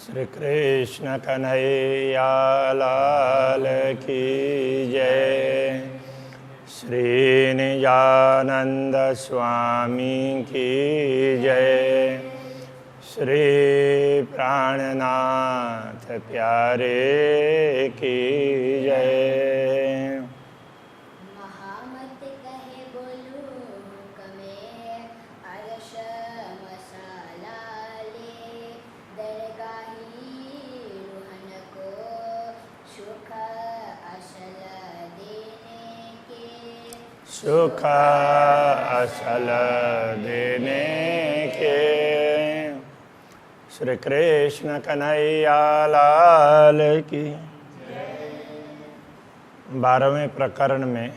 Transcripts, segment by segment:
श्री कृष्ण कन्हैया लाल की जय। श्री निजानंद स्वामी की जय। श्री प्राणनाथ प्यारे की जय। महामत कहे बोलू कमे अरश मसाला ले दरगाही रूहन को सुख असल देने के सुख असल देने के। श्री कृष्ण कन्हैया लाल की। 12वें प्रकरण में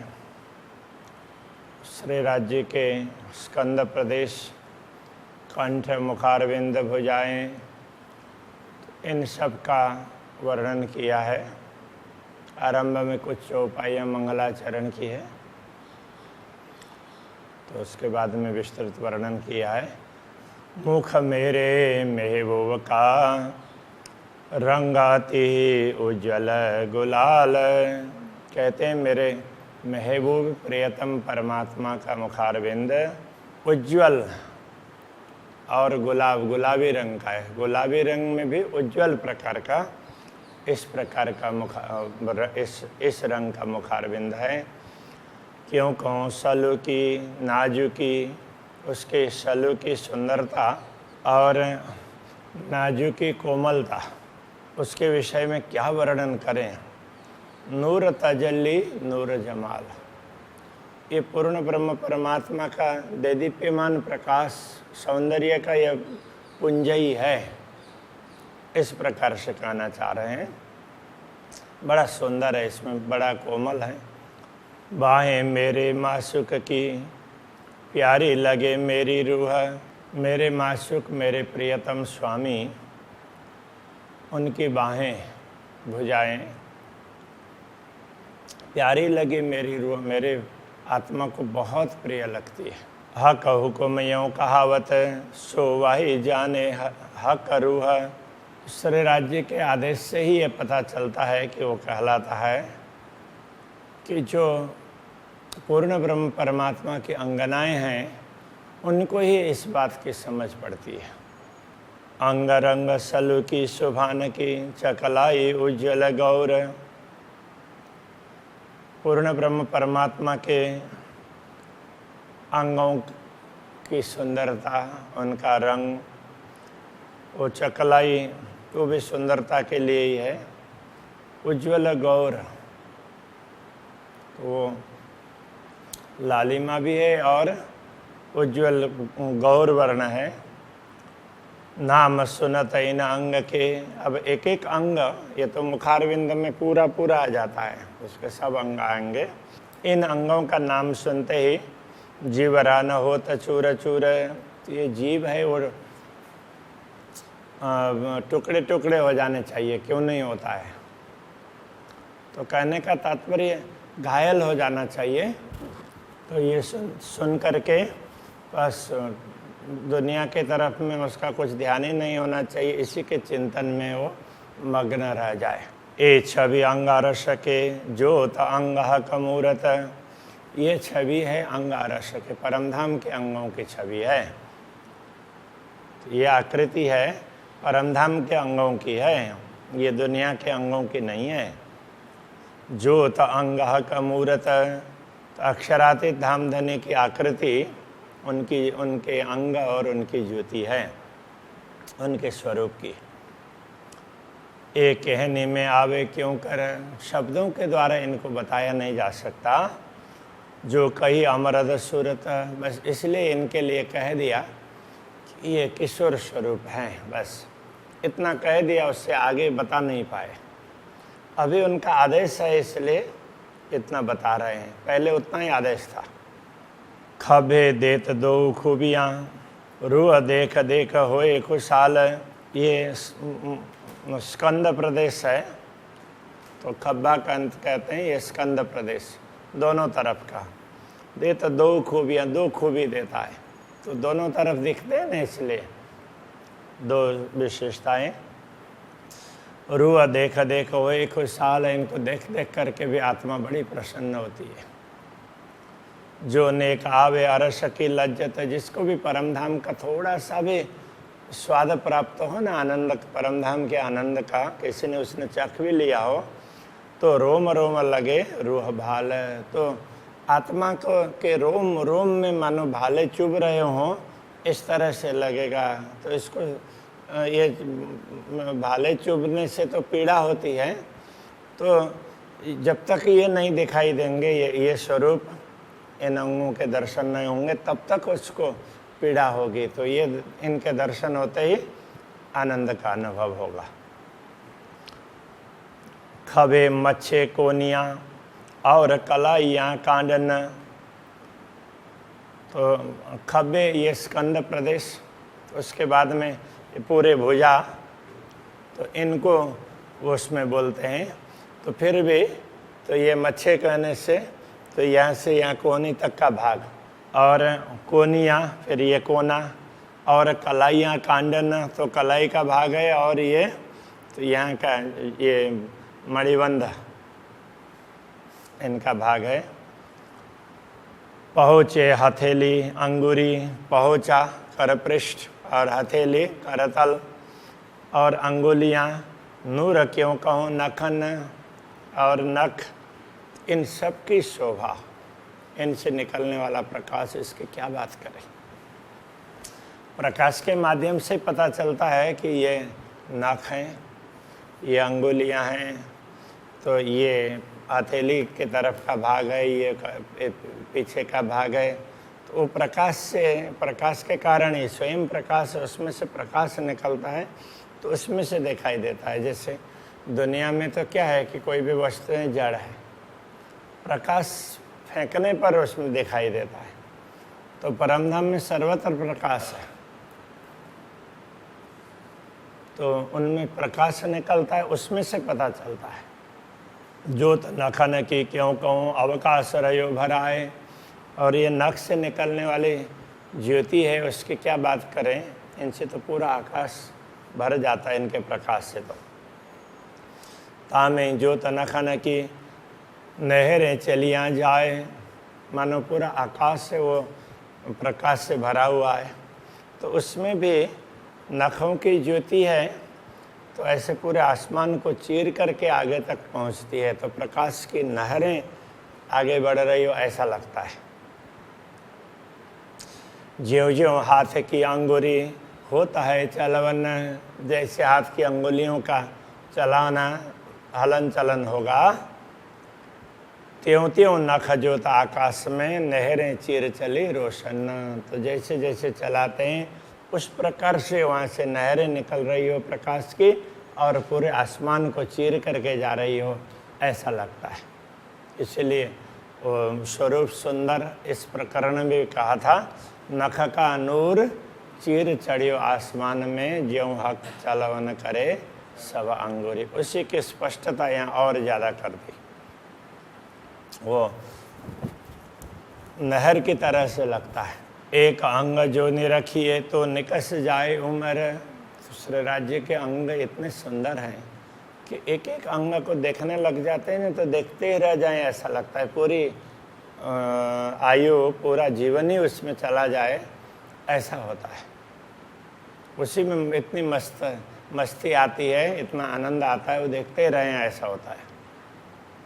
श्री राज्य के स्कंद प्रदेश, कंठ, मुखारविंद, भुजाएं, इन सब का वर्णन किया है। आरंभ में कुछ चौपाइयाँ मंगलाचरण की है, तो उसके बाद में विस्तृत वर्णन किया है। मुख मेरे महबूब का रंगाती उज्जवल गुलाल। कहते हैं मेरे महबूब प्रियतम परमात्मा का मुखारविंद उज्ज्वल और गुलाबी रंग का है। गुलाबी रंग में भी उज्ज्वल प्रकार का इस प्रकार का इस रंग का मुखारविंद है। क्यों कहूँ सलू की नाजुकी, उसके सलू की सुंदरता और नाजुकी कोमलता, उसके विषय में क्या वर्णन करें। नूर तजल्ली नूर जमाल, ये पूर्ण ब्रह्म परमात्मा का देदीप्यमान प्रकाश सौंदर्य का यह पुंजई है, इस प्रकार से कहना चाह रहे हैं। बड़ा सुंदर है, इसमें बड़ा कोमल है। बाहें मेरे मासूक की प्यारी लगे मेरी रूह। मेरे मासूक मेरे प्रियतम स्वामी, उनकी बाहें भुजाएं प्यारी लगी मेरी रूह, मेरे आत्मा को बहुत प्रिय लगती है। हक हुक्म यों कहावत सो वाही जाने हक रूह। श्री राज्य के आदेश से ही ये पता चलता है कि वो कहलाता है कि जो पूर्ण ब्रह्म परमात्मा की अंगनाएं हैं, उनको ही इस बात की समझ पड़ती है। अंग रंग सलु की सुभान की चकलाई उज्जवल गौर। पूर्ण ब्रह्म परमात्मा के अंगों की सुंदरता, उनका रंग, वो चकलाई वो भी सुंदरता के लिए ही है। उज्ज्वल गौर, वो लालिमा भी है और उज्ज्वल गौर वर्ण है। नाम सुनत इन अंग के। अब एक एक अंग, ये तो मुखारविंद में पूरा पूरा आ जाता है, उसके सब अंग आएंगे। इन अंगों का नाम सुनते ही जीवरा न हो चूर चूर। ये जीव है और टुकड़े टुकड़े हो जाने चाहिए, क्यों नहीं होता है। तो कहने का तात्पर्य घायल हो जाना चाहिए। तो ये सुन करके बस दुनिया के तरफ में उसका कुछ ध्यान ही नहीं होना चाहिए, इसी के चिंतन में वो मग्न रह जाए। ए छवि अंगारस के ज्योत अंग कमूरत। ये छवि है अंगारस के, परमधाम के अंगों की छवि है। ये आकृति है परमधाम के अंगों की है, ये दुनिया के अंगों की नहीं है। ज्योत अंग कमूरत, अक्षरातीत धाम धनी की आकृति उनके अंग और उनकी ज्योति है, उनके स्वरूप की। एक कहने में आवे क्यों कर, शब्दों के द्वारा इनको बताया नहीं जा सकता। जो कही अमरद सूरत, बस इसलिए इनके लिए कह दिया कि ये किशोर स्वरूप हैं, बस इतना कह दिया, उससे आगे बता नहीं पाए। अभी उनका आदेश है इसलिए इतना बता रहे हैं, पहले उतना ही आदेश था। खबे देत दो खूबियाँ रूह देख देख होए खुशहाल। ये स्कंद प्रदेश है, तो खब्बा का अंत कहते हैं, ये स्कंद प्रदेश दोनों तरफ का। देत दो खूबियाँ, दो खूबी देता है, तो दोनों तरफ दिखते हैं ना, इसलिए दो विशेषताएं। रूह देख देख वही खुशहाल है, इनको देख देख करके भी आत्मा बड़ी प्रसन्न होती है। जो नेक आवे अरस की लज्जत, जिसको भी परमधाम का थोड़ा सा भी स्वाद प्राप्त हो ना, आनंद, परमधाम के आनंद का, किसी ने उसने चख भी लिया हो तो रोम रोम लगे रूह भाल। तो आत्मा को के रोम रोम में मानो भाले चुभ रहे हों, इस तरह से लगेगा। तो इसको ये भाले चुभने से तो पीड़ा होती है, तो जब तक ये नहीं दिखाई देंगे, ये स्वरूप, इन अंगों के दर्शन नहीं होंगे, तब तक उसको पीड़ा होगी। तो ये इनके दर्शन होते ही आनंद का अनुभव होगा। खबे मच्छे कोनियाँ और कलाइयाँ कांडन। तो खबे ये स्कंद प्रदेश, उसके बाद में ये पूरे भुजा, तो इनको वो उसमें बोलते हैं। तो फिर भी तो ये मच्छे कहने से तो यहाँ से यहाँ कोनी तक का भाग, और कोनियाँ फिर ये कोना, और कलाइयाँ कांडन तो कलाई का भाग है, और ये तो यहाँ का ये मणिबंध इनका भाग है। पहुँचे हथेली अंगूरी, पहुँचा करपृष्ठ, और हथेली करतल, और अंगुलियाँ नूर क्यों कहूँ नखन, और नख, इन सब की शोभा, इनसे निकलने वाला प्रकाश, इसकी क्या बात करें। प्रकाश के माध्यम से पता चलता है कि ये नख हैं, ये अंगुलियां हैं, तो ये हथेली की तरफ का भाग है, ये पीछे का भाग है। तो वो प्रकाश से, प्रकाश के कारण ही स्वयं प्रकाश, उसमें से प्रकाश निकलता है, तो उसमें से दिखाई देता है। जैसे दुनिया में तो क्या है कि कोई भी वस्तुएं जड़ है, प्रकाश फेंकने पर उसमें दिखाई देता है। तो परमधाम में सर्वत्र प्रकाश है, तो उनमें प्रकाश निकलता है, उसमें से पता चलता है। ज्योत नखन की क्यों कहूँ अवकाश रयो भराए, और ये नख से निकलने वाली ज्योति है, उसकी क्या बात करें, इनसे तो पूरा आकाश भर जाता है इनके प्रकाश से। तो तामे ज्योत नखन की नहरें चलियाँ जाए, मानो पूरा आकाश से वो प्रकाश से भरा हुआ है। तो उसमें भी नखों की ज्योति है, तो ऐसे पूरे आसमान को चीर करके आगे तक पहुंचती है। तो प्रकाश की नहरें आगे बढ़ रही हो ऐसा लगता है। ज्यों ज्यों हाथ की अंगुली होता है चलवन, जैसे हाथ की अंगुलियों का चलाना हलन चलन होगा, त्यों त्यों नख ज्योत आकाश में नहरें चीर चली रोशन। तो जैसे जैसे चलाते हैं उस प्रकार से वहाँ से नहरें निकल रही हो प्रकाश की, और पूरे आसमान को चीर करके जा रही हो ऐसा लगता है। इसलिए वो स्वरूप सुंदर, इस प्रकरण में भी कहा था, नख का नूर चीर चढ़ियो आसमान में, ज्यों हक चलवन करे सब अंगूरी। उसी की स्पष्टता यहाँ और ज़्यादा कर दी। वो नहर की तरह से लगता है। एक अंग जो निरखिए तो निकस जाए उम्र। दूसरे राज्य के अंग इतने सुंदर हैं कि एक एक अंग को देखने लग जाते हैं ना, तो देखते ही रह जाएं ऐसा लगता है। पूरी आयु, पूरा जीवन ही उसमें चला जाए ऐसा होता है। उसी में इतनी मस्ती आती है, इतना आनंद आता है, वो देखते ही रहें ऐसा होता है।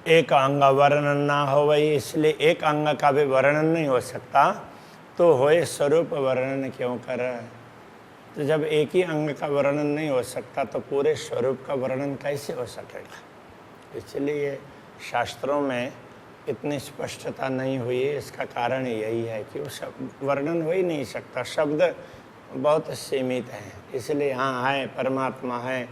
एक अंग वर्णन ना हो वही, इसलिए एक अंग का भी वर्णन नहीं हो सकता, तो होए स्वरूप वर्णन क्यों कर। तो जब एक ही अंग का वर्णन नहीं हो सकता तो पूरे स्वरूप का वर्णन कैसे हो सकेगा। इसलिए शास्त्रों में इतनी स्पष्टता नहीं हुई है। इसका कारण यही है कि वो शब्द वर्णन हो ही नहीं सकता, शब्द बहुत सीमित हैं। इसलिए हाँ है, परमात्मा है,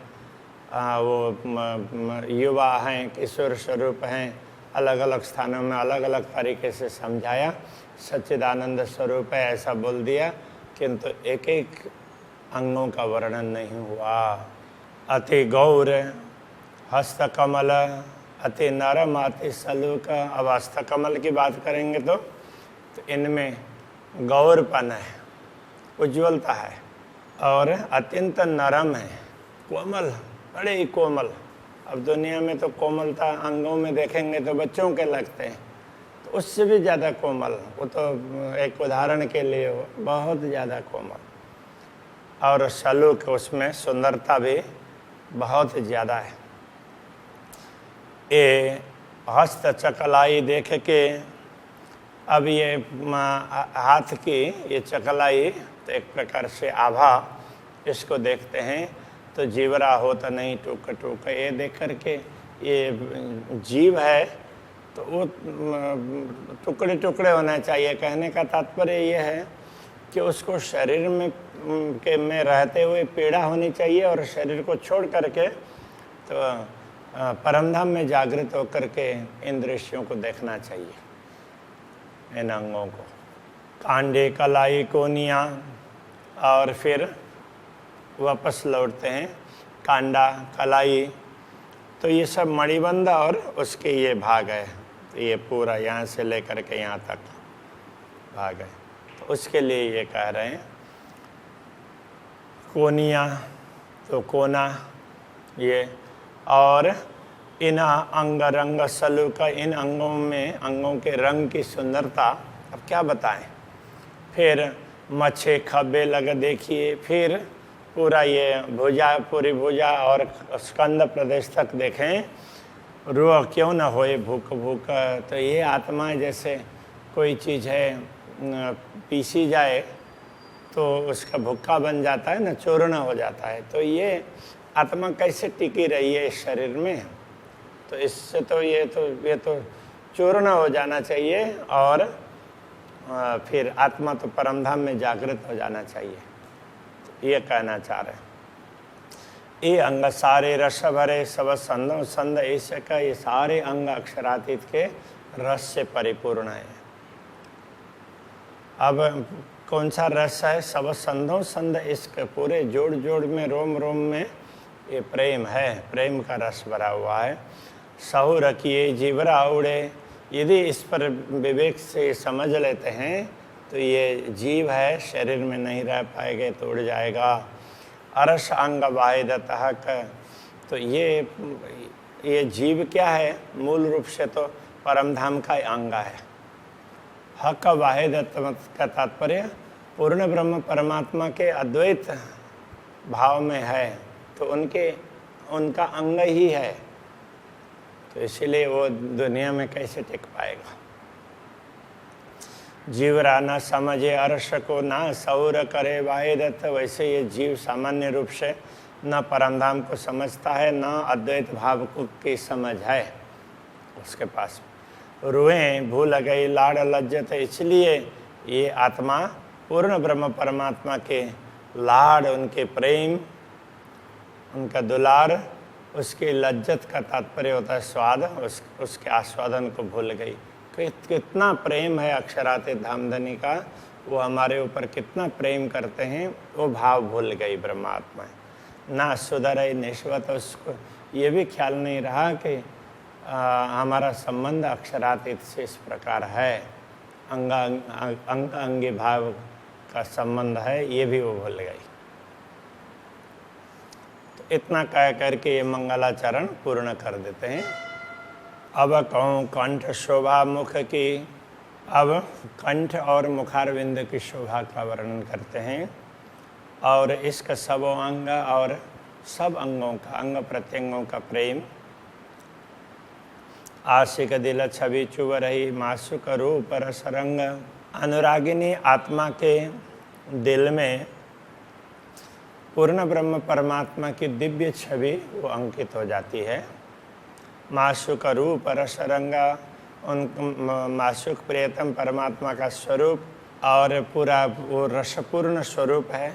वो युवा हैं, किशोर स्वरूप हैं, अलग अलग स्थानों में अलग अलग तरीके से समझाया। सच्चिदानंद स्वरूप है ऐसा बोल दिया, किंतु एक एक अंगों का वर्णन नहीं हुआ। अति गौर हस्तकमल, अति नरम, अति सलूक। अब हस्तकमल की बात करेंगे तो इनमें गौरपन है, उज्ज्वलता है, और अत्यंत नरम है, कोमल बड़े ही कोमल। अब दुनिया में तो कोमलता अंगों में देखेंगे तो बच्चों के लगते हैं, तो उससे भी ज़्यादा कोमल। वो तो एक उदाहरण के लिए बहुत ज़्यादा कोमल, और सलूक उसमें सुंदरता भी बहुत ज़्यादा है। ये हस्त चकलाई देख के, अब ये हाथ की ये चकलाई तो एक प्रकार से आभा, इसको देखते हैं तो जीवरा होता नहीं टूक टूक, ये देख करके ये जीव है तो वो टुकड़े टुकड़े होना चाहिए। कहने का तात्पर्य ये है कि उसको शरीर में रहते हुए पीड़ा होनी चाहिए, और शरीर को छोड़ करके तो परमधाम में जागृत होकर के इन दृश्यों को देखना चाहिए, इन अंगों को। कांडे कलाई कोनिया, और फिर वापस लौटते हैं। कांडा कलाई तो ये सब मणिबंध और उसके ये भाग है, तो ये पूरा यहाँ से लेकर के यहाँ तक भाग है, तो उसके लिए ये कह रहे हैं। कोनिया तो कोना ये, और इन अंग रंग सलूक, इन अंगों में अंगों के रंग की सुंदरता अब क्या बताएं। फिर मच्छे खब्बे लग देखिए, फिर पूरा ये भुजा, पूरी भुजा और स्कंद प्रदेश तक देखें। रूह क्यों न होए भूख भूख, तो ये आत्मा जैसे कोई चीज़ है पीसी जाए तो उसका भुक्का बन जाता है ना, चूर्ण हो जाता है, तो ये आत्मा कैसे टिकी रही है इस शरीर में। तो इससे तो ये तो चूर्ण हो जाना चाहिए, और फिर आत्मा तो परमधाम में जागृत हो जाना चाहिए, तो ये कहना चाह रहे हैं। ये अंग सारे रस भरे सब संदो संद ऐसे का, ये सारे अंग अक्षरातीत के रस से परिपूर्ण है। अब कौन सा रस है? सब संदो संद, इसके पूरे जोड़ जोड़ में, रोम रोम में ये प्रेम है, प्रेम का रस भरा हुआ है। सहु रखिए जीवरा उड़े, यदि इस पर विवेक से समझ लेते हैं तो ये जीव है, शरीर में नहीं रह पाएगा तो उड़ जाएगा। अरस अंग वाहिदतः, तो ये जीव क्या है? मूल रूप से तो परमधाम का अंग है। हक वाहिदत का तात्पर्य पूर्ण ब्रह्म परमात्मा के अद्वैत भाव में है, तो उनका अंग ही है, तो इसीलिए वो दुनिया में कैसे टिक पाएगा। जीवरा न समझे अर्श को, ना सौर करे वाहिदत्त, वैसे ये जीव सामान्य रूप से न परमधाम को समझता है, न अद्वैत भाव को की समझ है उसके पास। रूहें भूल गई लाड़ लज्जत, इसलिए ये आत्मा पूर्ण ब्रह्म परमात्मा के लाड़, उनके प्रेम, उनका दुलार, उसकी लज्जत का तात्पर्य होता है स्वाद, उसके आस्वादन को भूल गई। कितना प्रेम है अक्षरातीत धामधनी का, वो हमारे ऊपर कितना प्रेम करते हैं, वो भाव भूल गई ब्रह्मात्मा। ना सुधर निश्वत, उसको ये भी ख्याल नहीं रहा कि हमारा संबंध अक्षरातीत से इस प्रकार है, अंग अंगी भाव का संबंध है, ये भी वो भूल गई। तो इतना कह करके ये मंगलाचरण पूर्ण कर देते हैं। अब कहूँ कंठ शोभा मुख की, अब कंठ और मुखारविंद की शोभा का वर्णन करते हैं, और इसका सबों अंग और सब अंगों का, अंग प्रत्यंगों का प्रेम। आशिक दिल छवि चुभ रही मासुक रूप रस रंग, अनुरागिनी आत्मा के दिल में पूर्ण ब्रह्म परमात्मा की दिव्य छवि वो अंकित हो जाती है। मासुक रूप रस रंगा, उन मासुक प्रियतम परमात्मा का स्वरूप, और पूरा वो रसपूर्ण स्वरूप है,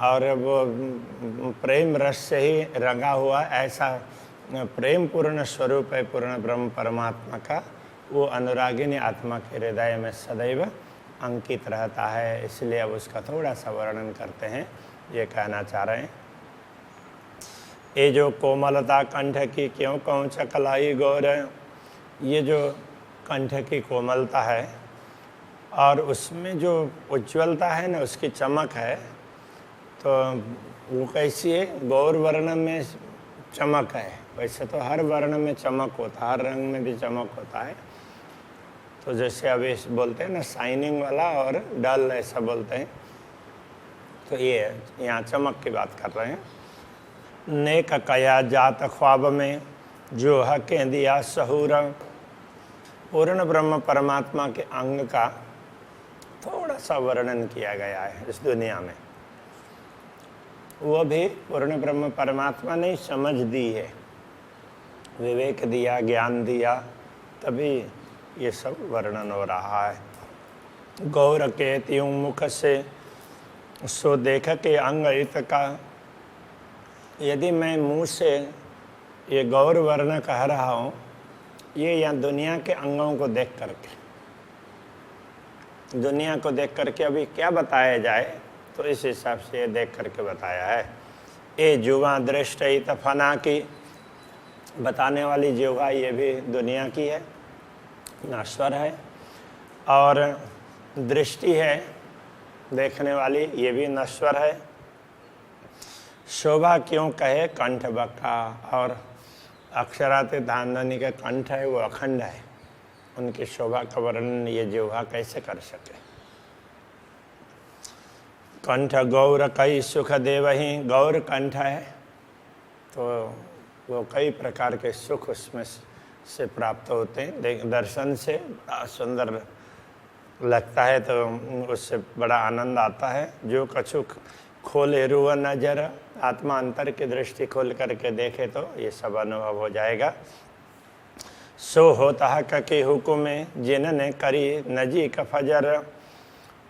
और वो प्रेम रस से ही रंगा हुआ ऐसा प्रेम पूर्ण स्वरूप है पूर्ण ब्रह्म परमात्मा का। वो अनुरागिनी आत्मा के हृदय में सदैव अंकित रहता है, इसलिए अब उसका थोड़ा सा वर्णन करते हैं। ये कहना चाह रहे हैं, ये जो कोमलता कंठ की क्यों कहूँ चकलाई गौर, ये जो कंठ की कोमलता है और उसमें जो उज्ज्वलता है ना, उसकी चमक है, तो वो कैसी है? गौर वर्ण में चमक है। वैसे तो हर वर्ण में चमक होता है, हर रंग में भी चमक होता है। तो जैसे अभी बोलते हैं ना शाइनिंग वाला और डल, ऐसा बोलते हैं। तो ये यहाँ चमक की बात कर रहे हैं। नेक कया जात ख्वाब में जो हक दिया सहूर। पूर्ण ब्रह्म परमात्मा के अंग का थोड़ा सा वर्णन किया गया है इस दुनिया में। वो भी पूर्ण ब्रह्म परमात्मा ने समझ दी है, विवेक दिया, ज्ञान दिया, तभी ये सब वर्णन हो रहा है। गौर के त्यों मुख से सो देख के अंग इत का। यदि मैं मुंह से ये गौर वर्ण कह रहा हूँ, ये यहाँ दुनिया के अंगों को देख करके, दुनिया को देख करके अभी क्या बताया जाए, तो इस हिसाब से ये देख करके बताया है। ए जुवा दृष्ट तफना की, बताने वाली जुवा ये भी दुनिया की है, नश्वर है। और दृष्टि है देखने वाली, ये भी नश्वर है। शोभा क्यों कहे कंठ बका, और अक्षराते धांधनी का कंठ है वो अखंड है, उनकी शोभा का वर्णन ये जिह्वा कैसे कर सके। कंठ गौर कई सुख देवही, गौर कंठ है तो वो कई प्रकार के सुख उसमें से प्राप्त होते हैं। दर्शन से बड़ा सुंदर लगता है तो उससे बड़ा आनंद आता है। जो कछुक खोले रुआ नजर, आत्मा अंतर की दृष्टि खोल करके देखे तो ये सब अनुभव हो जाएगा। सो होता है के हुक्म जिन्होंने करी नजी का फजर।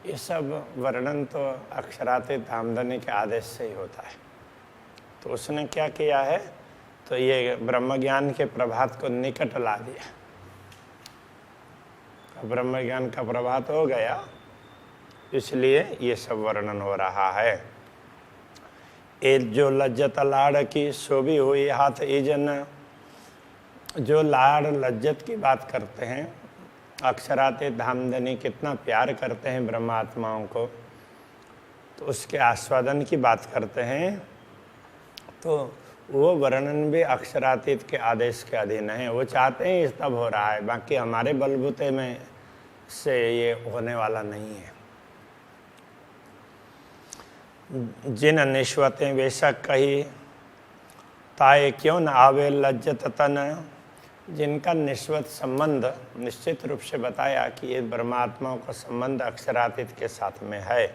ये सब वर्णन तो अक्षराते धामधनी के आदेश से ही होता है। तो उसने क्या किया है, तो ये ब्रह्म ज्ञान के प्रभात को निकट ला दिया। ब्रह्म ज्ञान का प्रभात हो गया, इसलिए ये सब वर्णन हो रहा है। एक जो लज्जत लाड़ की सो भी हुई हाथ ईजन। जो लाड़ लज्जत की बात करते हैं, अक्षराते धामधनी कितना प्यार करते हैं ब्रह्मात्माओं को, तो उसके आस्वादन की बात करते हैं, तो वो वर्णन भी अक्षरातीत के आदेश के अधीन है। वो चाहते हैं तब हो रहा है, बाकी हमारे बलबूते में से ये होने वाला नहीं है। जिन निश्वतें बेशक कही ताए क्यों न आवे लज्जत तन। जिनका निश्वत संबंध निश्चित रूप से बताया कि ये ब्रह्मात्माओं का संबंध अक्षरातीत के साथ में है,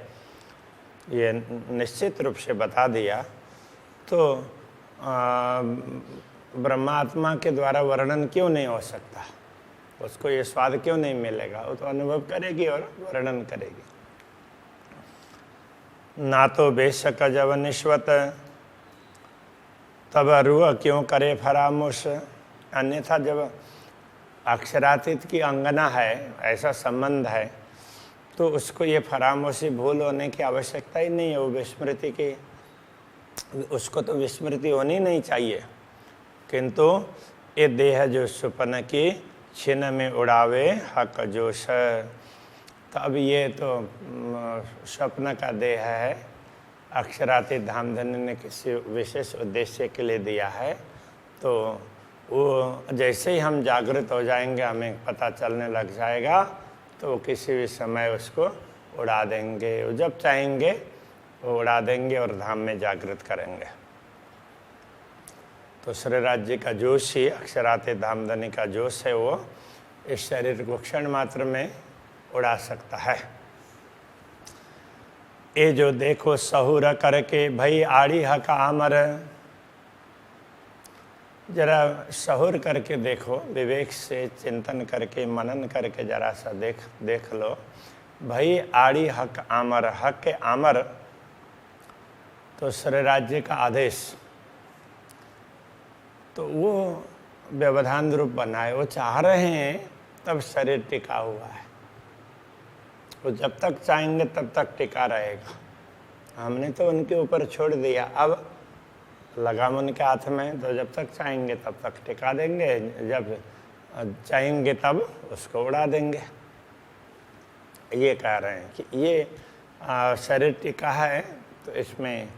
ये निश्चित रूप से बता दिया, तो ब्रह्मात्मा के द्वारा वर्णन क्यों नहीं हो सकता, उसको ये स्वाद क्यों नहीं मिलेगा। वो तो अनुभव करेगी और वर्णन करेगी। ना तो बेशक जब निश्वत तब रूह क्यों करे फरामोश। अन्यथा जब अक्षरातीत की अंगना है, ऐसा संबंध है, तो उसको ये फरामोशी भूल होने की आवश्यकता ही नहीं है। वो विस्मृति की, उसको तो विस्मृति होनी नहीं चाहिए। किंतु ये देह जो सुपन की छिन में उड़ावे हक जोश। तो अब ये तो स्वप्न का देह है, अक्षरातीत धामधनी ने किसी विशेष उद्देश्य के लिए दिया है। तो वो जैसे ही हम जागृत हो जाएंगे, हमें पता चलने लग जाएगा, तो किसी भी समय उसको उड़ा देंगे। वो जब चाहेंगे वो उड़ा देंगे और धाम में जागृत करेंगे। तो श्री राज्य का जोश ही अक्षरातीत धामधनी का जोश है, वो इस शरीर को क्षण मात्र में उड़ा सकता है। ये जो देखो सहूर करके भई आड़ी हक आमर। जरा सहूर करके देखो, विवेक से चिंतन करके मनन करके जरा सा देख लो। भई आड़ी हक आमर, हक के आमर तो श्री राज्य का आदेश, तो वो व्यवधान रूप बना है। वो चाह रहे हैं तब शरीर टिका हुआ है, वो जब तक चाहेंगे तब तक टिका रहेगा। हमने तो उनके ऊपर छोड़ दिया, अब लगाम उनके हाथ में, तो जब तक चाहेंगे तब तक टिका देंगे, जब चाहेंगे तब उसको उड़ा देंगे। ये कह रहे हैं कि ये शरीर टिका है, तो इसमें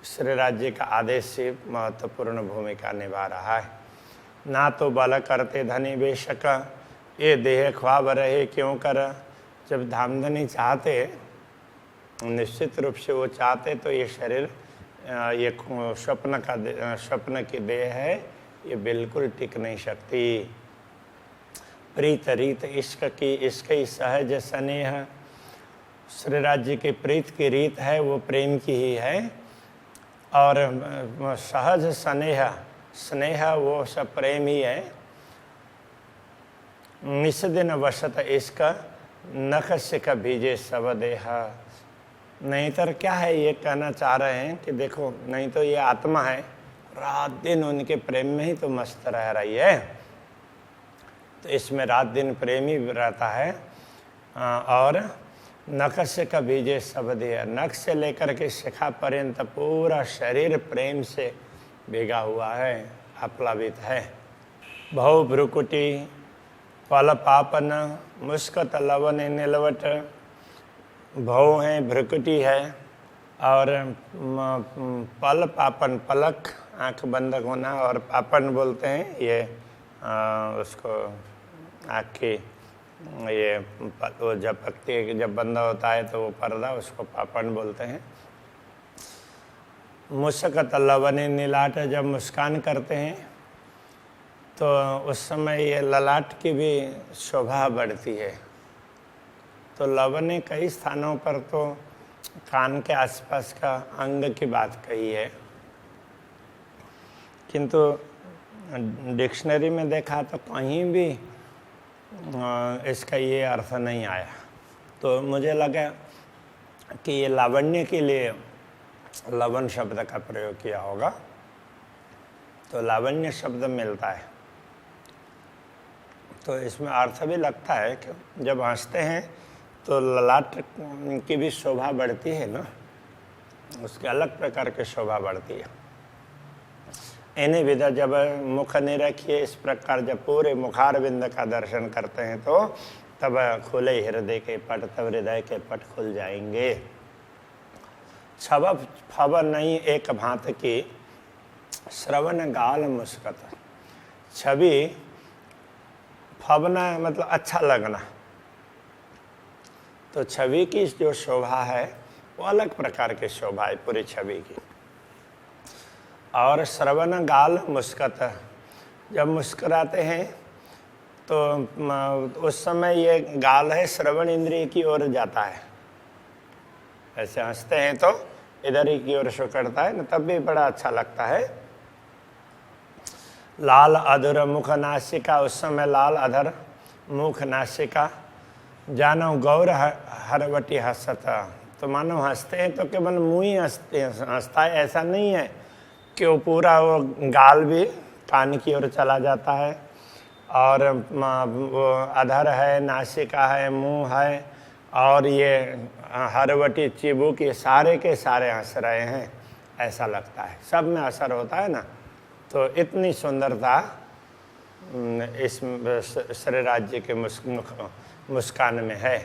श्री राज्य का आदेश से महत्वपूर्ण भूमिका निभा रहा है। ना तो बल करते धनी बेशक, ये देह ख्वाब रहे क्यों कर। जब धामधनी चाहते, निश्चित रूप से वो चाहते तो ये शरीर, ये स्वप्न की देह है, ये बिल्कुल टिक नहीं सकती। प्रीत रीत इश्क की, इश्क ही सहज स्नेह। श्री राज्य की प्रीत की रीत है वो प्रेम की ही है, और सहज स्नेह, स्नेह वो सब प्रेम ही है। निस्दिन वसत इश्क, नख सिख भीजे सब देह। नहीं तो क्या है, ये कहना चाह रहे हैं कि देखो, नहीं तो ये आत्मा है, रात दिन उनके प्रेम में ही तो मस्त रह रही है। तो इसमें रात दिन प्रेम ही रहता है। और नख से का बीजे सब दिया, नख से लेकर के शिखा पर्यंत पूरा शरीर प्रेम से भीगा हुआ है, आप्लावित है। भव भ्रुकुटी पल पापन, मुस्कत लवन नीलवट। भव है, भ्रुकुटी है, और पल पापन, पलक आंख बंद होना, और पापन बोलते हैं ये उसको आँख की, ये वो जब पकती, जब बंद होता है तो वो पर्दा, उसको पापन बोलते हैं। मुस्कत लवनी नीलाट, जब मुस्कान करते हैं तो उस समय ये ललाट की भी शोभा बढ़ती है। तो लवने कई स्थानों पर तो कान के आसपास का अंग की बात कही है, किंतु डिक्शनरी में देखा तो कहीं भी इसका ये अर्थ नहीं आया। तो मुझे लगा कि ये लावण्य के लिए लवन शब्द का प्रयोग किया होगा, तो लावण्य शब्द मिलता है। तो इसमें अर्थ भी लगता है कि जब हंसते हैं तो ललाट की भी शोभा बढ़ती है ना, उसकी अलग प्रकार की शोभा बढ़ती है। इन्हीं विधा जब मुख निरखिए, इस प्रकार जब पूरे मुखारविंद का दर्शन करते हैं तो तब खुले हृदय के पट, तब हृदय के पट खुल जाएंगे। छब फब नहीं एक भांत की, श्रवण गाल मुस्कत। छवि, फबना मतलब अच्छा लगना, तो छवि की जो शोभा है वो अलग प्रकार की शोभा है पूरी छवि की। और श्रवण गाल मुस्कत, जब मुस्कुराते हैं तो उस समय ये गाल है श्रवण इंद्रिय की ओर जाता है। ऐसे हंसते हैं तो इधर ही की ओर शो करता है ना, तब भी बड़ा अच्छा लगता है। लाल अधर मुख नासिका, उस समय लाल अधर मुख नासिका। जानो गौर हरवटी हंसता, तो मानो हंसते हैं तो केवल मुँह ही हंसता है, ऐसा नहीं है कि वो पूरा वो गाल भी कान की ओर चला जाता है, और वो अधर है, नासिका है, मुंह है, और ये हरवटी चिबुक, ये सारे के सारे हंस रहे हैं, ऐसा लगता है। सब में असर होता है ना। तो इतनी सुंदरता इस श्री राज्य के मुस्कान में है।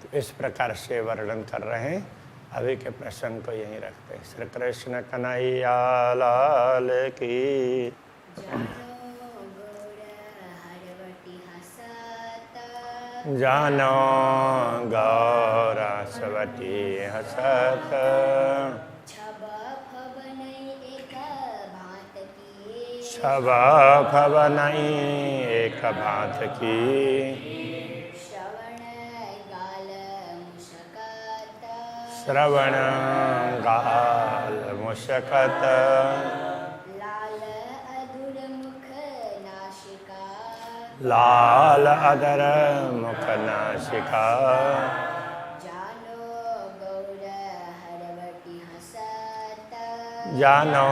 तो इस प्रकार से वर्णन कर रहे हैं। अभी के प्रसंग को यहीं रखते हैं। श्री कृष्ण कन्हैया लाल की। जानो गौर हरवटी हंसत, छब फब नहीं एक भांत की। श्रवण गाल मुस्कत, लाल अधर मुख नासिका। जानो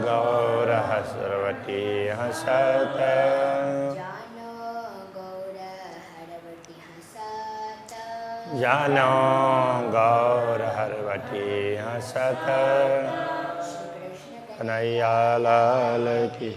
गौर हरवटी हंसत, जानो गौर हरवटी हंसत। कन्हैया लाल की।